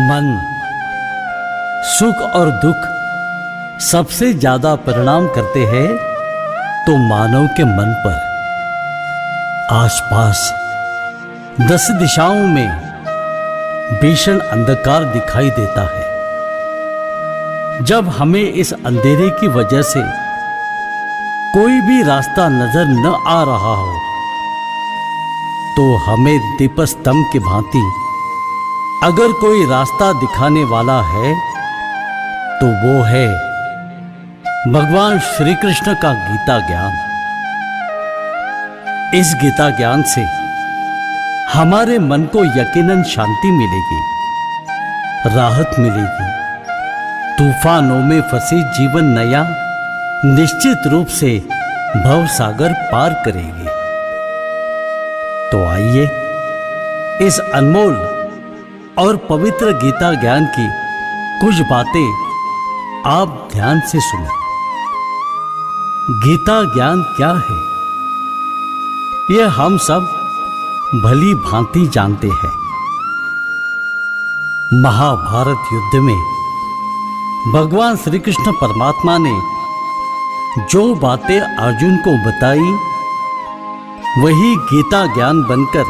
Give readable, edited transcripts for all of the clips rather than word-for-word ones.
मन सुख और दुख सबसे ज्यादा परिणाम करते हैं तो मानव के मन पर। आसपास 10 दिशाओं में भीषण अंधकार दिखाई देता है। जब हमें इस अंधेरे की वजह से कोई भी रास्ता नजर न आ रहा हो तो हमें दीपस्तंभ की भांति अगर कोई रास्ता दिखाने वाला है तो वो है भगवान श्री कृष्ण का गीता ज्ञान। इस गीता ज्ञान से हमारे मन को यकीनन शांति मिलेगी, राहत मिलेगी। तूफानों में फंसे जीवन नया निश्चित रूप से भव सागर पार करेगी। तो आइए इस अनमोल और पवित्र गीता ज्ञान की कुछ बातें आप ध्यान से सुनें। गीता ज्ञान क्या है, यह हम सब भली भांति जानते हैं। महाभारत युद्ध में भगवान श्री कृष्ण परमात्मा ने जो बातें अर्जुन को बताई वही गीता ज्ञान बनकर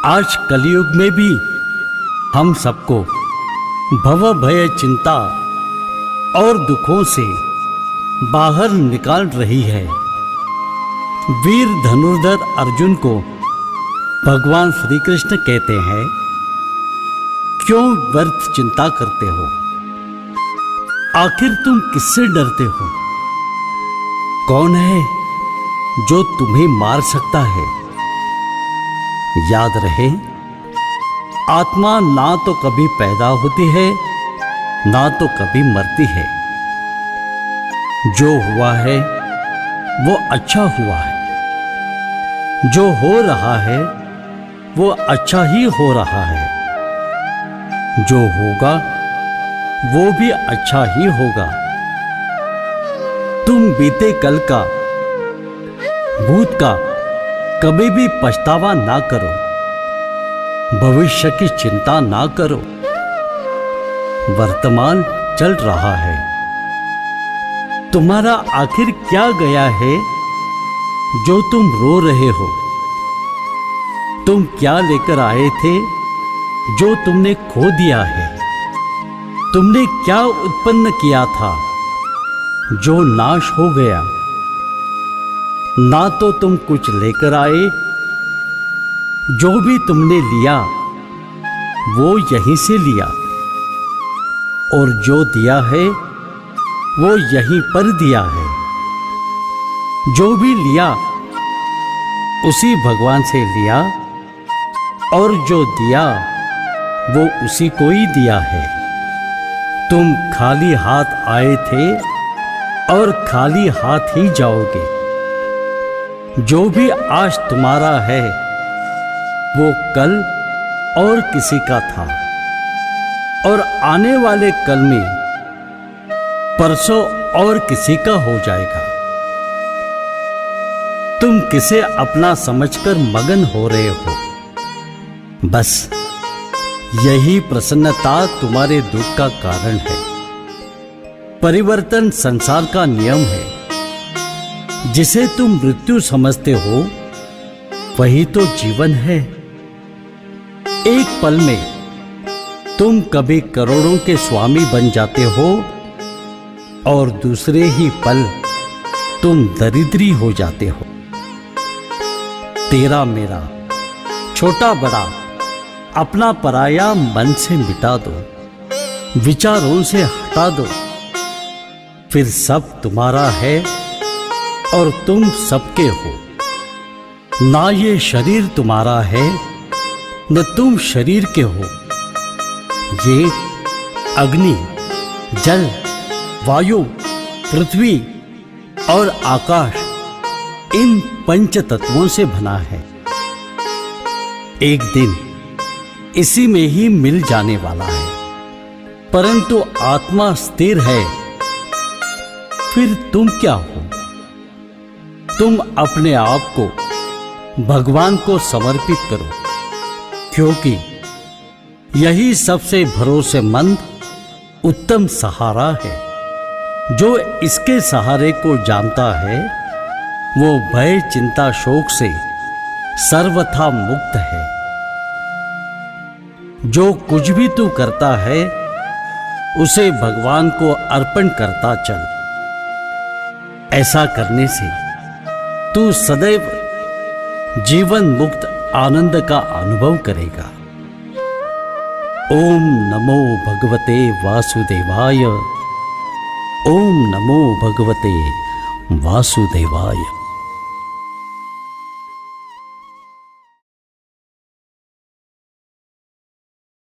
आज कलयुग में भी हम सबको भव भय चिंता और दुखों से बाहर निकाल रही है। वीर धनुर्धर अर्जुन को भगवान श्री कृष्ण कहते हैं, क्यों व्यर्थ चिंता करते हो? आखिर तुम किससे डरते हो? कौन है जो तुम्हें मार सकता है? याद रहे, आत्मा ना तो कभी पैदा होती है ना तो कभी मरती है। जो हुआ है वो अच्छा हुआ है, जो हो रहा है वो अच्छा ही हो रहा है, जो होगा वो भी अच्छा ही होगा। तुम बीते कल का, भूत का कभी भी पछतावा ना करो, भविष्य की चिंता ना करो। वर्तमान चल रहा है। तुम्हारा आखिर क्या गया है जो तुम रो रहे हो? तुम क्या लेकर आए थे जो तुमने खो दिया है? तुमने क्या उत्पन्न किया था जो नाश हो गया? ना तो तुम कुछ लेकर आए, जो भी तुमने लिया वो यहीं से लिया, और जो दिया है वो यहीं पर दिया है। जो भी लिया उसी भगवान से लिया, और जो दिया वो उसी को ही दिया है। तुम खाली हाथ आए थे और खाली हाथ ही जाओगे। जो भी आज तुम्हारा है वो कल और किसी का था, और आने वाले कल में परसों और किसी का हो जाएगा। तुम किसे अपना समझकर मगन हो रहे हो? बस यही प्रसन्नता तुम्हारे दुख का कारण है। परिवर्तन संसार का नियम है। जिसे तुम मृत्यु समझते हो वही तो जीवन है। एक पल में तुम कभी करोड़ों के स्वामी बन जाते हो और दूसरे ही पल तुम दरिद्री हो जाते हो। तेरा मेरा, छोटा बड़ा, अपना पराया मन से मिटा दो, विचारों से हटा दो। फिर सब तुम्हारा है और तुम सबके हो। ना ये शरीर तुम्हारा है न तुम शरीर के हो। ये अग्नि, जल, वायु, पृथ्वी और आकाश, इन पंच तत्वों से बना है। एक दिन इसी में ही मिल जाने वाला है। परंतु आत्मा स्थिर है। फिर तुम क्या हो? तुम अपने आप को भगवान को समर्पित करो, क्योंकि यही सबसे भरोसेमंद उत्तम सहारा है। जो इसके सहारे को जानता है वो भय चिंता शोक से सर्वथा मुक्त है। जो कुछ भी तू करता है उसे भगवान को अर्पण करता चल। ऐसा करने से तू सदैव जीवन मुक्त आनंद का अनुभव करेगा। ओम नमो भगवते वासुदेवाय। ओम नमो भगवते वासुदेवाय।